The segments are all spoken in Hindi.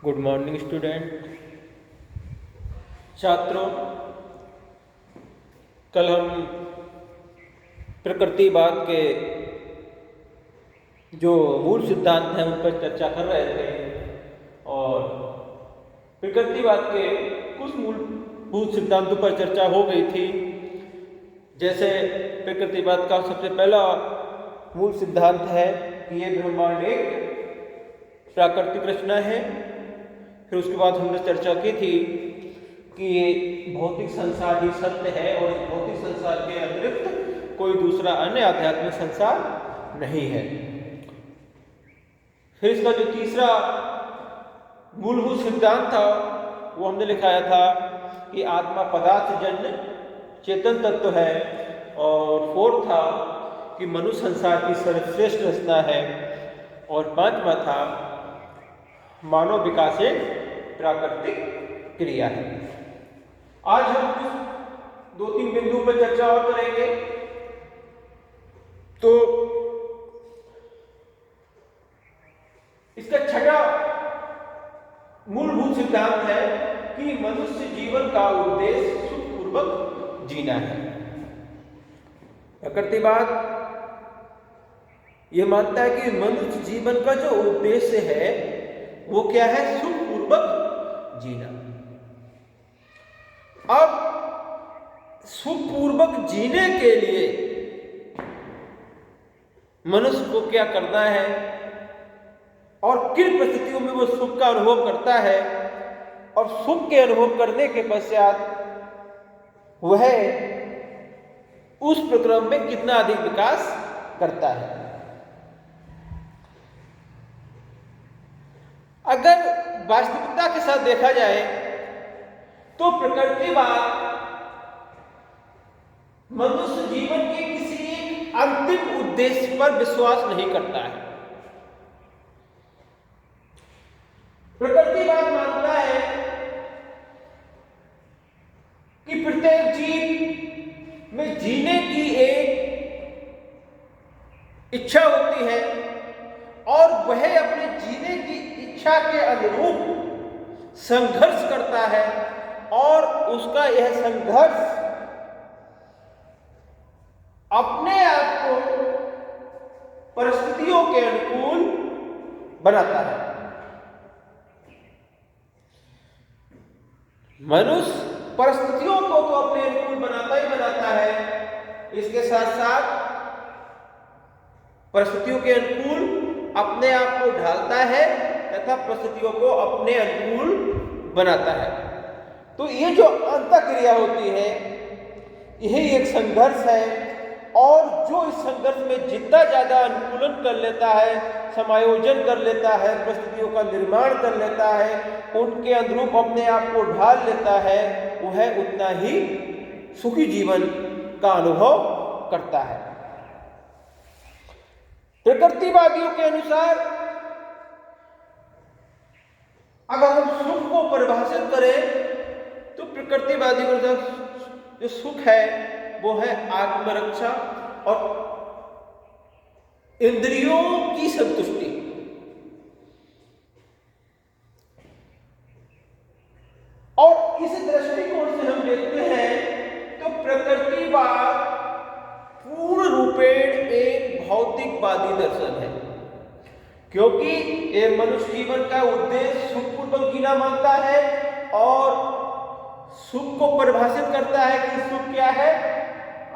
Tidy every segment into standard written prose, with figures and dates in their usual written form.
Good morning student. छात्रों, कल हम प्रकृतिवाद के जो मूल सिद्धांत हैं उन पर चर्चा कर रहे थे और प्रकृतिवाद के कुछ मूलभूत सिद्धांतों पर चर्चा हो गई थी। जैसे प्रकृतिवाद का सबसे पहला मूल सिद्धांत है कि ये ब्रह्मांड एक प्राकृतिक रचना है। फिर उसके बाद हमने चर्चा की थी कि ये भौतिक संसार ही सत्य है और इस भौतिक संसार के अतिरिक्त कोई दूसरा अन्य आध्यात्मिक संसार नहीं है। फिर इसका जो तीसरा मूलभूत सिद्धांत था वो हमने लिखाया था कि आत्मा पदार्थजन्य चेतन तत्व है। और फोर्थ था कि मनुष्य संसार की सर्वश्रेष्ठ रचना है। और पांचवा था मानव विकास एक प्राकृतिक क्रिया है। आज हम कुछ दो तीन बिंदु पर चर्चा और करेंगे। तो इसका छठा मूलभूत सिद्धांत है कि मनुष्य जीवन का उद्देश्य सुखपूर्वक जीना है। प्रकृतिवाद यह मानता है कि मनुष्य जीवन का जो उद्देश्य है वो क्या है? सुखपूर्वक जीना। अब सुखपूर्वक जीने के लिए मनुष्य को क्या करना है और किन परिस्थितियों में वो सुख का अनुभव करता है और सुख के अनुभव करने के पश्चात वह उस प्रक्रम में कितना अधिक विकास करता है। अगर वास्तविकता के साथ देखा जाए तो प्रकृतिवाद मनुष्य जीवन के किसी एक अंतिम उद्देश्य पर विश्वास नहीं करता है। प्रकृतिवाद मानता है कि प्रत्येक जीव में जीने की एक इच्छा होती है और वह अपने जीने की इच्छा के अनुरूप संघर्ष करता है और उसका यह संघर्ष अपने आप को परिस्थितियों के अनुकूल बनाता है। मनुष्य परिस्थितियों को तो अपने अनुकूल बनाता ही बनाता है, इसके साथ साथ परिस्थितियों के अनुकूल अपने आप को ढालता है तथा परिस्थितियों को अपने अनुकूल बनाता है। तो ये जो अंतःक्रिया होती है यही एक संघर्ष है और जो इस संघर्ष में जितना ज्यादा अनुकूलन कर लेता है, समायोजन कर लेता है, परिस्थितियों का निर्माण कर लेता है, उनके अनुरूप अपने आप को ढाल लेता है, वह उतना ही सुखी जीवन का अनुभव करता है। प्रकृतिवादियों के अनुसार अगर हम सुख को परिभाषित करें तो प्रकृतिवादियों का जो सुख है वो है आत्मरक्षा और इंद्रियों की संतुष्टि। और इस दृष्टिकोण से हम देखते हैं तो प्रकृतिवाद पूर्ण रूपेण एक भौतिकवादी दर्शन है, क्योंकि ये मनुष्य जीवन का उद्देश्य सुखपूर्वक जीना मानता है और सुख को परिभाषित करता है कि सुख क्या है?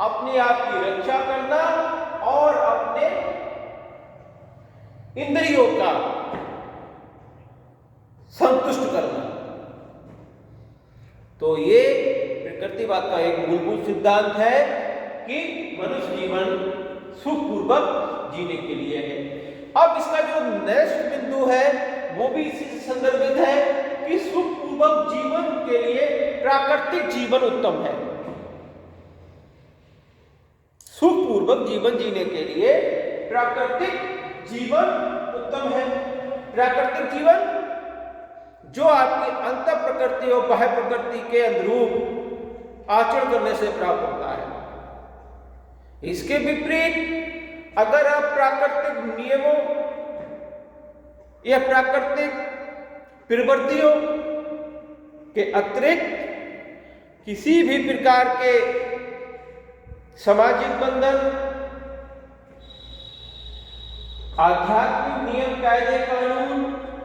अपने आप की रक्षा करना और अपने इंद्रियों का संतुष्ट करना। तो ये प्रकृतिवाद का एक मूलभूत सिद्धांत है कि मनुष्य जीवन सुखपूर्वक जीने के लिए है। अब इसका जो नेक्स्ट बिंदु है वो भी इसी से संदर्भित है कि सुखपूर्वक जीवन के लिए प्राकृतिक जीवन उत्तम है। सुखपूर्वक जीवन जीने के लिए प्राकृतिक जीवन उत्तम है। प्राकृतिक जीवन जो आपकी अंतः प्रकृति और बाह्य प्रकृति के अनुरूप आचरण करने से प्राप्त होता है। इसके विपरीत अगर आप प्राकृतिक नियमों या प्राकृतिक प्रवृत्तियों के अतिरिक्त किसी भी प्रकार के सामाजिक बंधन, आध्यात्मिक नियम कायदे कानून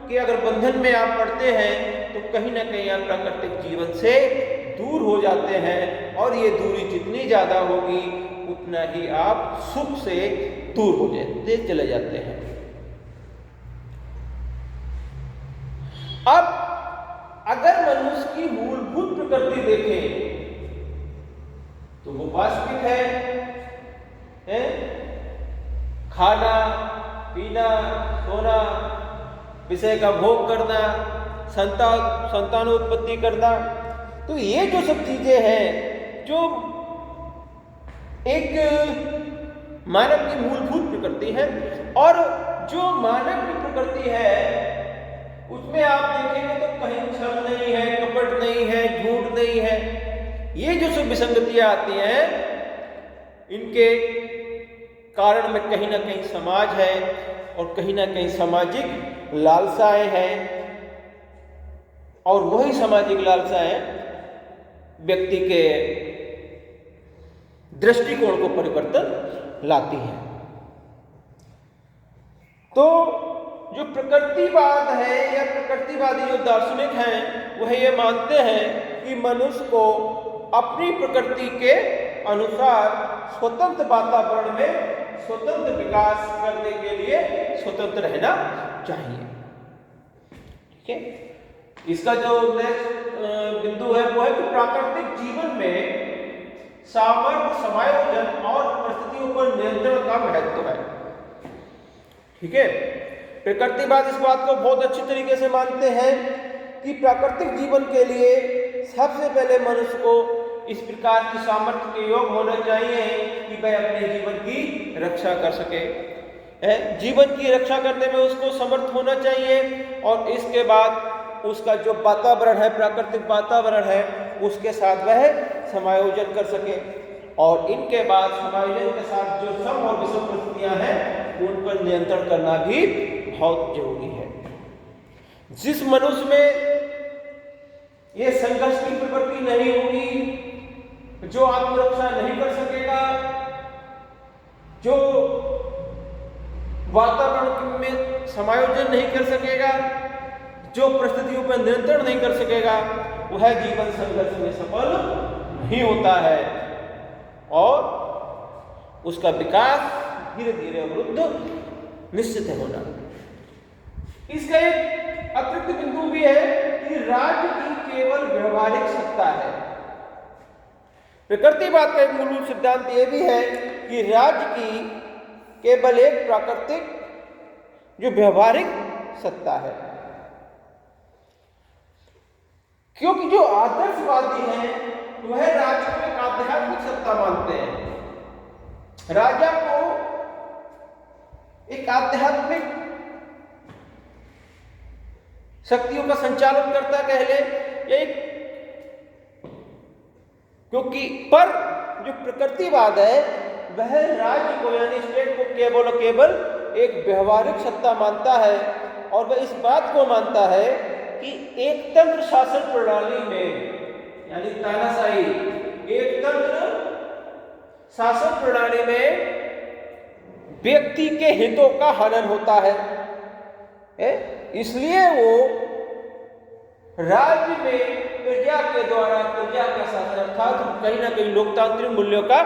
के अगर बंधन में आप पड़ते हैं तो कहीं ना कहीं आप प्राकृतिक जीवन से दूर हो जाते हैं, और ये दूरी जितनी ज्यादा होगी उतना ही आप सुख से दूर हो जाते चले जाते हैं। अब अगर मनुष्य की मूलभूत प्रकृति देखें तो वो वास्तविक है? खाना पीना, सोना, विषय का भोग करना, संतानोत्पत्ति करना, तो ये जो सब चीजें हैं जो एक मानव की मूलभूत प्रकृति है, और जो मानव की प्रकृति है उसमें आप देखेंगे तो कहीं छल नहीं है, कपट नहीं है, झूठ नहीं है। ये जो सब विसंगतियां आती हैं इनके कारण में कहीं ना कहीं समाज है, और कहीं ना कहीं सामाजिक लालसाएं हैं, और वही सामाजिक लालसाएं व्यक्ति के दृष्टिकोण को परिवर्तन लाती हैं। तो जो प्रकृतिवाद है या प्रकृतिवादी जो दार्शनिक हैं वह ये मानते हैं कि मनुष्य को अपनी प्रकृति के अनुसार स्वतंत्र वातावरण में स्वतंत्र विकास करने के लिए स्वतंत्र रहना चाहिए। ठीक है, इसका जो नेक्स्ट बिंदु है वो है कि प्राकृतिक जीवन में सामर्थ्य, समायोजन और परिस्थितियों पर नियंत्रण का महत्व है। ठीक है, प्रकृतिवाद इस बात को बहुत अच्छी तरीके से मानते हैं कि प्राकृतिक जीवन के लिए सबसे पहले मनुष्य को इस प्रकार की सामर्थ्य के योग होना चाहिए कि वह अपने जीवन की रक्षा कर सके। जीवन की रक्षा करने में उसको समर्थ होना चाहिए, और इसके बाद उसका जो वातावरण है, प्राकृतिक वातावरण है, उसके साथ वह समायोजन कर सके, और इनके बाद समायोजन के साथ जो सम और विषम परिस्थितियां हैं उन पर नियंत्रण करना भी बहुत जरूरी है। जिस मनुष्य में ये संघर्ष की प्रवृत्ति नहीं होगी, जो आत्मरक्षा नहीं कर सकेगा, जो वातावरण में समायोजन नहीं कर सकेगा, जो परिस्थितियों पर नियंत्रण नहीं कर सकेगा, वह जीवन संघर्ष में सफल नहीं होता है, और उसका विकास धीरे धीरे अवरुद्ध निश्चित है होना। इसका एक अतिरिक्त बिंदु भी है कि राज्य की केवल व्यवहारिक सत्ता है। प्रकृतिवाद का एक मूलभूत सिद्धांत यह भी है कि राज्य की केवल एक प्राकृतिक जो व्यवहारिक सत्ता है, क्योंकि जो आदर्शवादी हैं वह राज्य को एक आध्यात्मिक सत्ता मानते हैं। राजा को एक आध्यात्मिक शक्तियों का संचालन करता कह ले, एक क्योंकि पर जो प्रकृतिवाद है वह राज्य को यानी स्टेट को केवल एक व्यवहारिक सत्ता मानता है, और वह इस बात को मानता है कि एक तंत्र शासन प्रणाली में यानी तानाशाही एक तंत्र शासन प्रणाली में व्यक्ति के हितों का हनन होता है, इसलिए वो राज्य में प्रजा के द्वारा प्रजा का शासन अर्थात कहीं ना कहीं लोकतांत्रिक मूल्यों का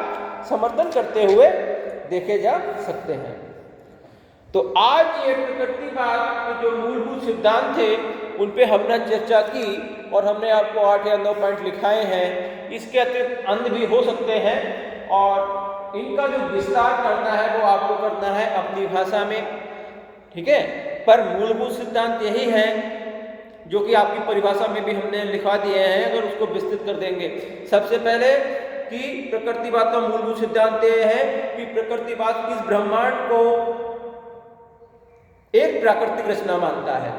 समर्थन करते हुए देखे जा सकते हैं। तो आज ये प्रकृतिवाद के जो मूलभूत सिद्धांत थे उन पे हमने चर्चा की, और हमने आपको 8 या 9 पॉइंट लिखाए हैं। इसके अतिरिक्त अन्य भी हो सकते हैं, और इनका जो विस्तार करना है वो आपको करना है अपनी भाषा में। ठीक है, पर मूलभूत सिद्धांत यही है जो कि आपकी परिभाषा में भी हमने लिखवा दिए हैं, अगर उसको विस्तृत कर देंगे। सबसे पहले कि प्रकृतिवाद का मूलभूत सिद्धांत यह है कि प्रकृतिवाद इस ब्रह्मांड को एक प्राकृतिक रचना मानता है।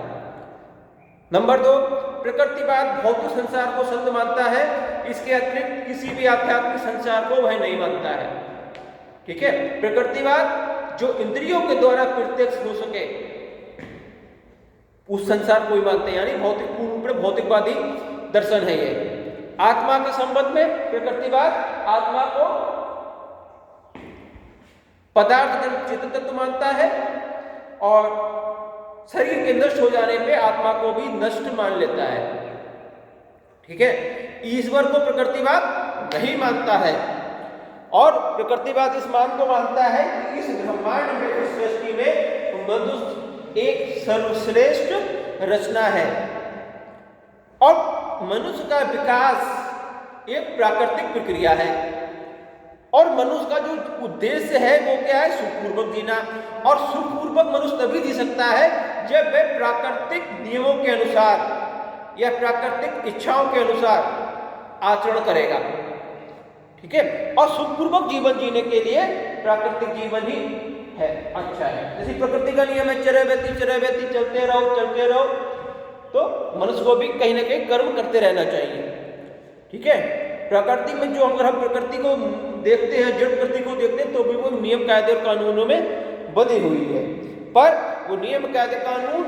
नंबर 2, प्रकृतिवाद भौतिक संसार को सत्य मानता है, इसके अतिरिक्त किसी भी आध्यात्मिक संसार को वह नहीं मानता है। ठीक है, प्रकृतिवाद जो इंद्रियों के द्वारा प्रत्यक्ष हो सके, उस संसार को ही मानते हैं, यानी भौतिक पूर्ण रूप में भौतिकवादी दर्शन है ये। आत्मा के संबंध में प्रकृतिवाद आत्मा को पदार्थ चेतन तत्व मानता है और शरीर के नष्ट हो जाने पे आत्मा को भी नष्ट मान लेता है। ठीक है, ईश्वर को प्रकृतिवाद नहीं मानता है और प्रकृतिवाद इस मान को मानता है कि इस ब्रह्मांड में, इस सृष्टि में मनुष्य एक सर्वश्रेष्ठ रचना है और मनुष्य का विकास एक प्राकृतिक प्रक्रिया है और मनुष्य का जो उद्देश्य है वो क्या है? सुखपूर्वक जीना। और सुखपूर्वक मनुष्य तभी जी सकता है जब वह प्राकृतिक नियमों के अनुसार या प्राकृतिक इच्छाओं के अनुसार आचरण करेगा। ठीक है, और सुखपूर्वक जीवन जीने के लिए प्राकृतिक जीवन ही है अच्छा है। जैसे प्रकृति का नियम है चरय व्यति, चलते रहो, तो मनुष्य को भी कहीं ना कहीं कर्म करते रहना चाहिए। ठीक है, प्रकृति में जो अगर हम प्रकृति को देखते हैं, जड़ प्रकृति को देखते हैं, तो भी वो नियम कायदे और कानूनों में बंधी हुई है, पर वो नियम कायदे कानून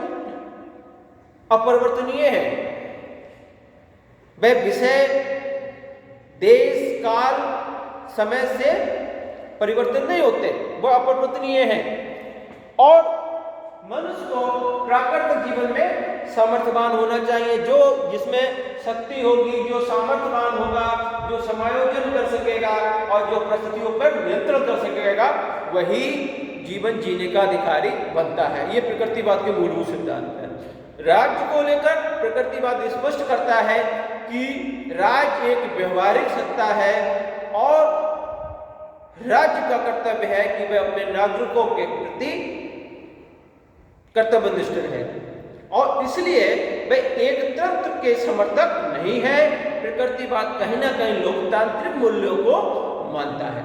अपरिवर्तनीय है। वह विषय, देश, काल, समय से परिवर्तन नहीं होते, वो अपरिवर्तनीय है। और मनुष्य को प्राकृतिक जीवन में सामर्थ्यवान होना चाहिए, जो जिसमें शक्ति होगी, जो सामर्थ्यवान होगा, जो समायोजन कर सकेगा और जो परिस्थितियों पर नियंत्रण कर सकेगा, वही जीवन जीने का अधिकारी बनता है। ये प्रकृतिवाद के मूलभूत सिद्धांत है। राज्य को लेकर प्रकृतिवाद स्पष्ट करता है कि राज्य एक व्यवहारिक सत्ता है और राज्य का कर्तव्य है कि वह अपने नागरिकों के प्रति कर्तव्यनिष्ठ है और इसलिए वह एक तंत्र के समर्थक नहीं है। प्रकृतिवाद कहीं ना कहीं लोकतांत्रिक मूल्यों को मानता है।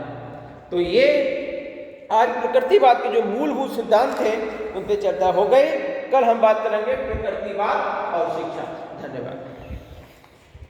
तो ये आज प्रकृतिवाद के जो मूलभूत सिद्धांत थे उन पे चर्चा हो गई। कल हम बात करेंगे प्रकृतिवाद और शिक्षा। धन्यवाद।